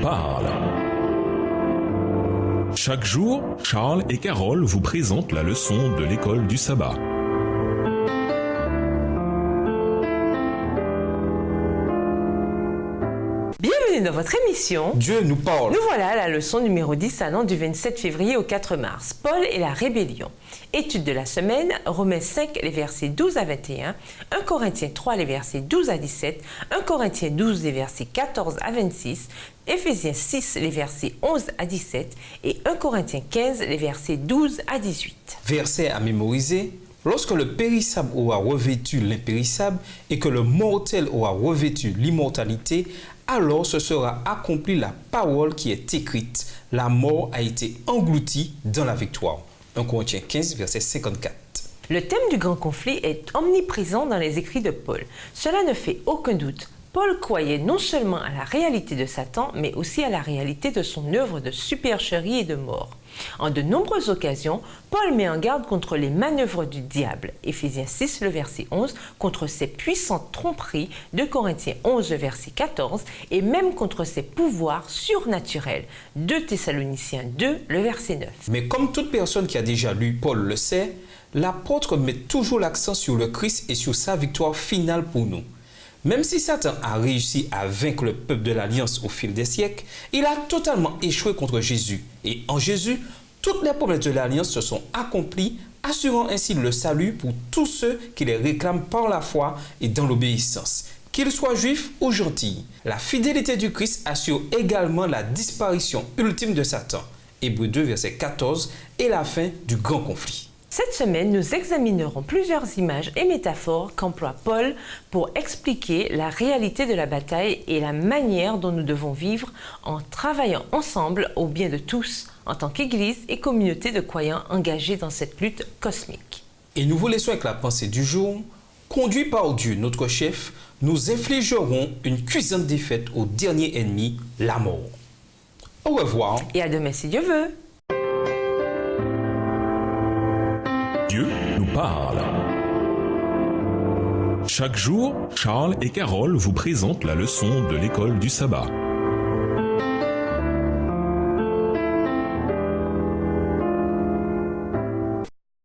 parle. Chaque jour, Charles et Carole vous présentent la leçon de l'école du sabbat. Bienvenue dans votre émission Dieu nous parle. Nous voilà à la leçon numéro 10 allant du 27 février au 4 mars. Paul et la rébellion. Étude de la semaine, Romains 5, les versets 12 à 21, 1 Corinthiens 3, les versets 12 à 17, 1 Corinthiens 12, les versets 14 à 26, Éphésiens 6, les versets 11 à 17 et 1 Corinthiens 15, les versets 12 à 18. Verset à mémoriser. Lorsque le périssable aura revêtu l'impérissable et que le mortel aura revêtu l'immortalité, alors ce sera accomplie la parole qui est écrite. La mort a été engloutie dans la victoire. 1 Corinthiens 15, verset 54. Le thème du grand conflit est omniprésent dans les écrits de Paul. Cela ne fait aucun doute. Paul croyait non seulement à la réalité de Satan, mais aussi à la réalité de son œuvre de supercherie et de mort. En de nombreuses occasions, Paul met en garde contre les manœuvres du diable. Éphésiens 6, le verset 11, contre ses puissantes tromperies, 2 Corinthiens 11, le verset 14, et même contre ses pouvoirs surnaturels, 2 Thessaloniciens 2, le verset 9. Mais comme toute personne qui a déjà lu Paul le sait, l'apôtre met toujours l'accent sur le Christ et sur sa victoire finale pour nous. Même si Satan a réussi à vaincre le peuple de l'Alliance au fil des siècles, il a totalement échoué contre Jésus. Et en Jésus, toutes les promesses de l'Alliance se sont accomplies, assurant ainsi le salut pour tous ceux qui les réclament par la foi et dans l'obéissance. Qu'ils soient juifs ou gentils, la fidélité du Christ assure également la disparition ultime de Satan. Hébreux 2, verset 14, et la fin du grand conflit. Cette semaine, nous examinerons plusieurs images et métaphores qu'emploie Paul pour expliquer la réalité de la bataille et la manière dont nous devons vivre en travaillant ensemble au bien de tous, en tant qu'Église et communauté de croyants engagés dans cette lutte cosmique. Et nous vous laissons avec la pensée du jour. Conduits par Dieu, notre chef, nous infligerons une cuisante défaite au dernier ennemi, la mort. Au revoir. Et à demain si Dieu veut. Dieu nous parle. Chaque jour, Charles et Carole vous présentent la leçon de l'école du sabbat.